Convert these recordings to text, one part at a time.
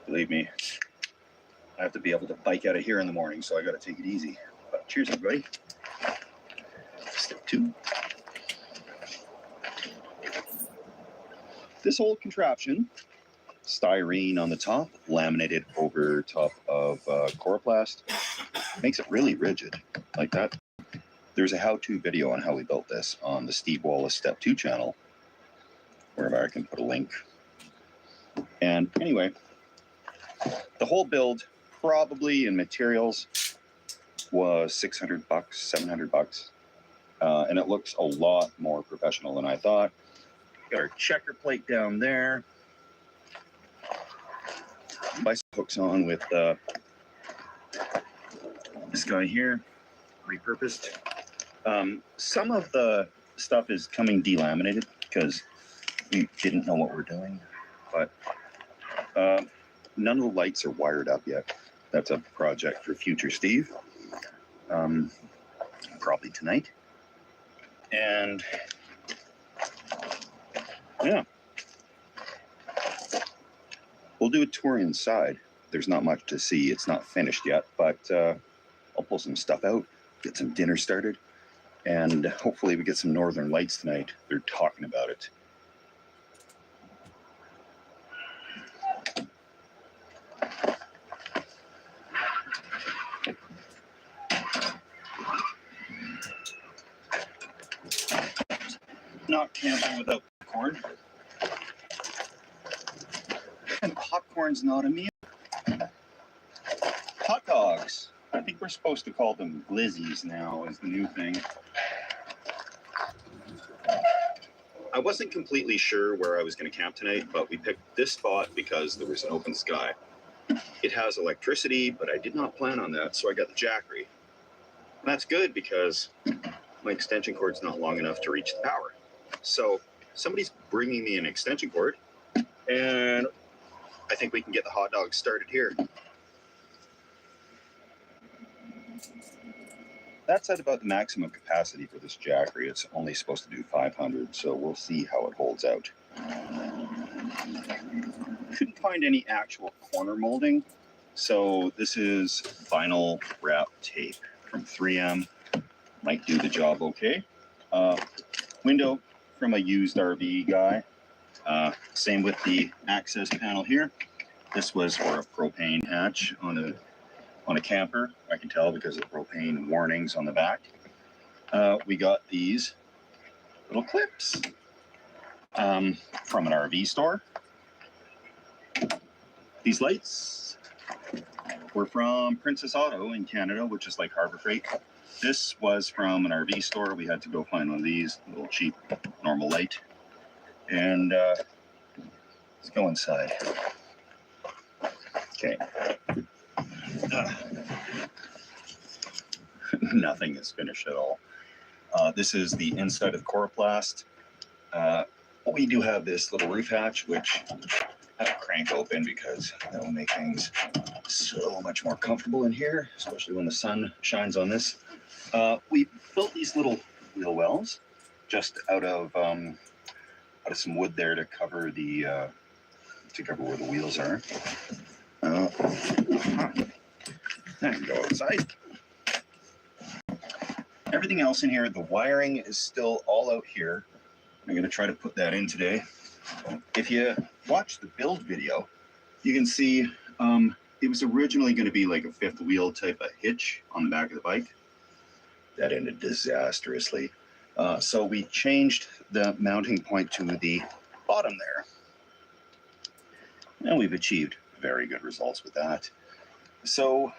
Believe me, I have to be able to bike out of here in the morning, so I got to take it easy. But cheers, everybody. Step 2. This old contraption, styrene on the top, laminated over top of coroplast, makes it really rigid like that. There's a how-to video on how we built this on the Steve Wallace Step 2 channel, where I can put a link. And anyway, the whole build, probably in materials, was $600, $700, and it looks a lot more professional than I thought. Got our checker plate down there. Bicycle hooks on with this guy here, repurposed. Some of the stuff is coming delaminated because we didn't know what we're doing, but none of the lights are wired up yet. That's a project for future Steve, probably tonight. And yeah, we'll do a tour inside. There's not much to see. It's not finished yet, but I'll pull some stuff out, get some dinner started, and hopefully we get some northern lights tonight. They're talking about it. Not camping without popcorn. And popcorn's not a meal. Hot dogs. I think we're supposed to call them glizzies now is the new thing. I wasn't completely sure where I was going to camp tonight, but we picked this spot because there was an open sky. It has electricity, but I did not plan on that, so I got the Jackery. And that's good because my extension cord's not long enough to reach the power. So somebody's bringing me an extension cord, and I think we can get the hot dogs started here. That's at about the maximum capacity for this Jackery. It's only supposed to do 500, so we'll see how it holds out. Couldn't find any actual corner molding, so this is vinyl wrap tape from 3M. Might do the job okay. Window from a used RV guy. Same with the access panel here. This was for a propane hatch on a camper. I can tell because of the propane warnings on the back. We got these little clips from an RV store. These lights were from Princess Auto in Canada, which is like Harbor Freight. This was from an RV store. We had to go find one of these, a little cheap normal light. And let's go inside. Okay. Nothing is finished at all. This is the inside of the coroplast. We do have this little roof hatch, which I have to crank open because that will make things so much more comfortable in here, especially when the sun shines on this. We built these little wheel wells just out of some wood there to cover the where the wheels are. I can go outside. Everything else in here, the wiring is still all out here. I'm going to try to put that in today. If you watch the build video, you can see it was originally going to be like a fifth wheel type of hitch on the back of the bike. That ended disastrously. So we changed the mounting point to the bottom there. And we've achieved very good results with that. So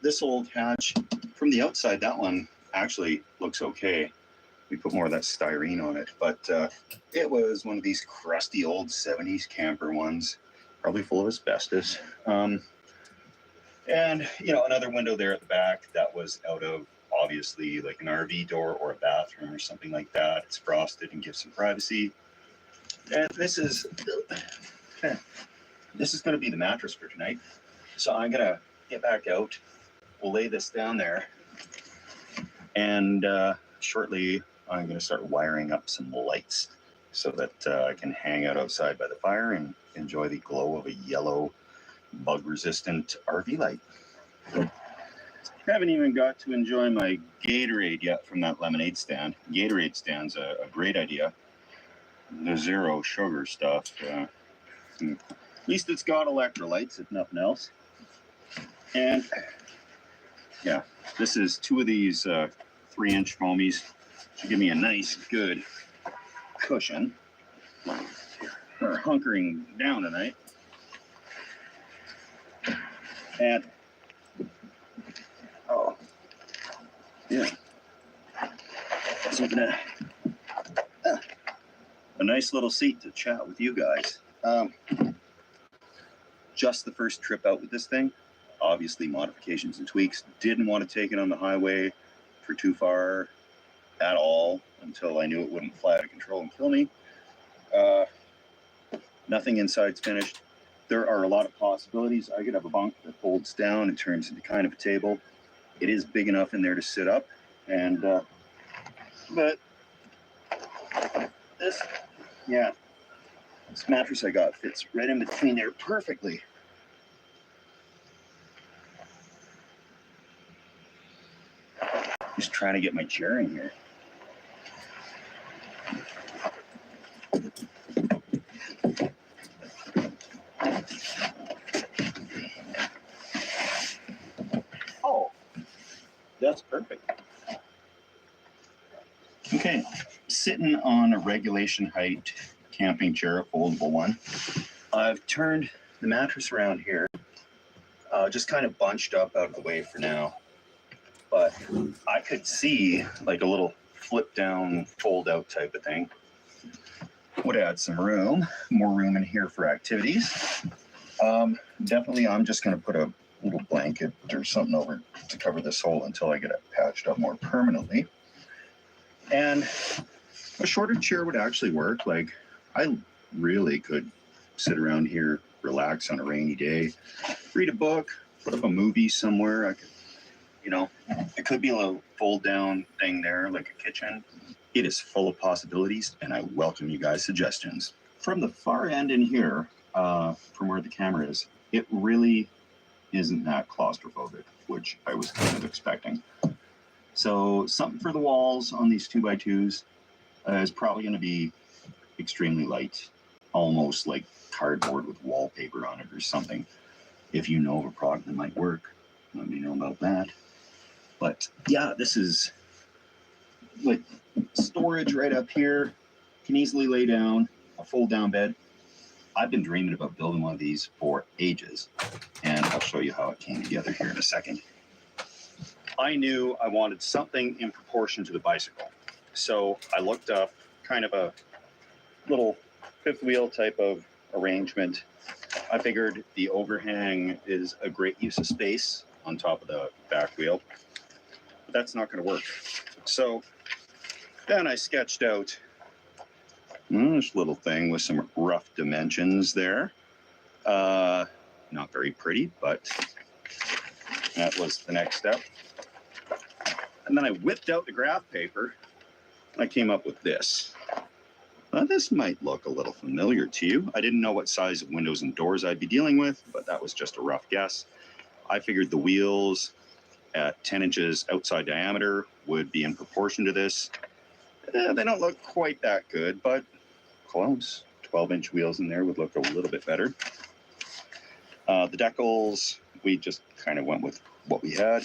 this old hatch, from the outside, that one actually looks okay. We put more of that styrene on it, but it was one of these crusty old 70s camper ones, probably full of asbestos. And, you know, another window there at the back that was out of, obviously, like an RV door or a bathroom or something like that. It's frosted and gives some privacy. And this is going to be the mattress for tonight. So I'm going to get back out. We'll lay this down there. And shortly, I'm going to start wiring up some lights so that I can hang out outside by the fire and enjoy the glow of a yellow bug-resistant RV light. Haven't even got to enjoy my Gatorade yet from that lemonade stand. Gatorade stand's a great idea. The zero sugar stuff. At least it's got electrolytes, if nothing else. And yeah, this is 2 of these 3-inch foamies. Should give me a nice, good cushion. We're hunkering down tonight. And oh, yeah. Something a nice little seat to chat with you guys. Just the first trip out with this thing. Obviously, modifications and tweaks. Didn't want to take it on the highway for too far at all until I knew it wouldn't fly out of control and kill me. Nothing inside's finished. There are a lot of possibilities. I could have a bunk that folds down and turns into kind of a table. It is big enough in there to sit up, and but this, yeah, this mattress I got fits right in between there perfectly. Just trying to get my chair in here. Oh, that's perfect. Okay, sitting on a regulation height camping chair, a foldable one. I've turned the mattress around here, just kind of bunched up out of the way for now. But I could see like a little flip down, fold out type of thing. Would add some room, more room in here for activities. Definitely, I'm just going to put a little blanket or something over to cover this hole until I get it patched up more permanently. And a shorter chair would actually work. Like, I really could sit around here, relax on a rainy day, read a book, put up a movie somewhere. I could, you know, it could be a little fold down thing there, like a kitchen. It is full of possibilities, and I welcome you guys' suggestions. From the far end in here, from where the camera is, it really isn't that claustrophobic, which I was kind of expecting. So something for the walls on these 2x2s is probably going to be extremely light, almost like cardboard with wallpaper on it or something. If you know of a product that might work, let me know about that. But yeah, this is like storage right up here. Can easily lay down, a fold down bed. I've been dreaming about building one of these for ages, and I'll show you how it came together here in a second. I knew I wanted something in proportion to the bicycle. So I looked up kind of a little fifth wheel type of arrangement. I figured the overhang is a great use of space on top of the back wheel. But that's not going to work. So then I sketched out this little thing with some rough dimensions there. Not very pretty, but that was the next step. And then I whipped out the graph paper, and I came up with this. Now, this might look a little familiar to you. I didn't know what size of windows and doors I'd be dealing with, but that was just a rough guess. I figured the wheels at 10 inches outside diameter would be in proportion to this. They don't look quite that good, but close. 12-inch wheels in there would look a little bit better. The decals, we just kind of went with what we had.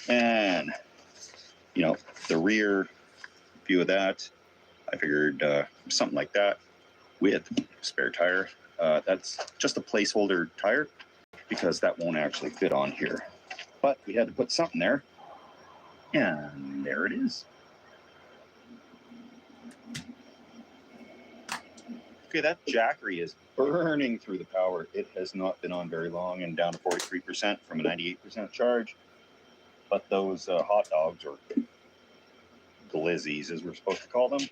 And, you know, the rear view of that, I figured something like that with spare tire. That's just a placeholder tire because that won't actually fit on here. But we had to put something there. And there it is. Okay, that Jackery is burning through the power. It has not been on very long and down to 43% from a 98% charge. But those hot dogs, or glizzies as we're supposed to call them,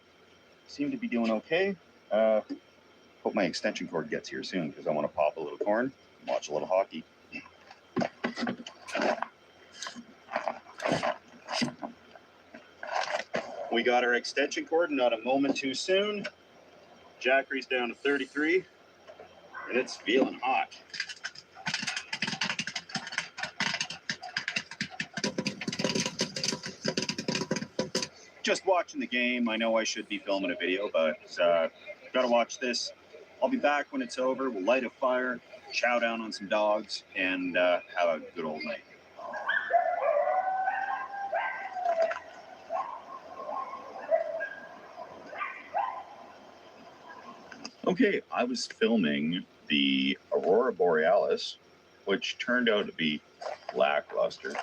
seem to be doing okay. Hope my extension cord gets here soon because I want to pop a little corn and watch a little hockey. We got our extension cord not a moment too soon. Jackery's down to 33, and it's feeling hot. just watching the game. I know I should be filming a video, but gotta watch this. I'll be back when it's over. We'll light a fire, chow down on some dogs, and have a good old night. Okay, I was filming the Aurora Borealis, which turned out to be lackluster.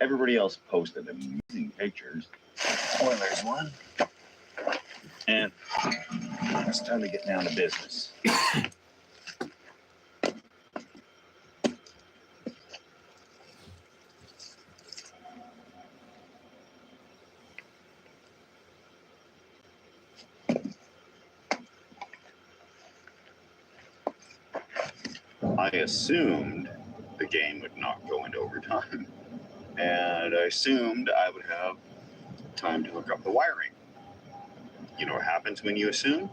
Everybody else posted amazing pictures. Oh, there's one. And it's time to get down to business. I assumed the game would not go into overtime, and I assumed I would have time to hook up the wiring. You know what happens when you assume?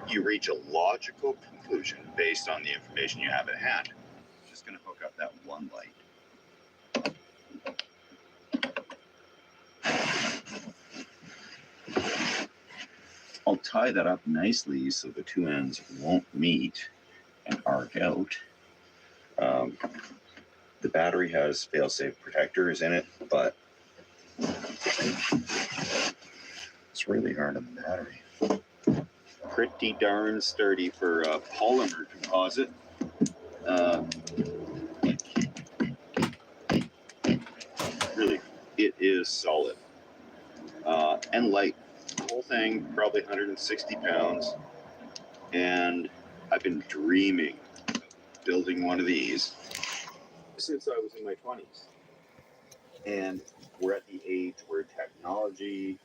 You reach a logical conclusion based on the information you have at hand. I'm just going to hook up that one light. I'll tie that up nicely so the two ends won't meet and arc out. The battery has fail-safe protectors in it, but it's really hard on the battery. Pretty darn sturdy for a polymer composite. Really, it is solid and light. The whole thing, probably 160 pounds. And I've been dreaming of building one of these since I was in my 20s. And we're at the age where technology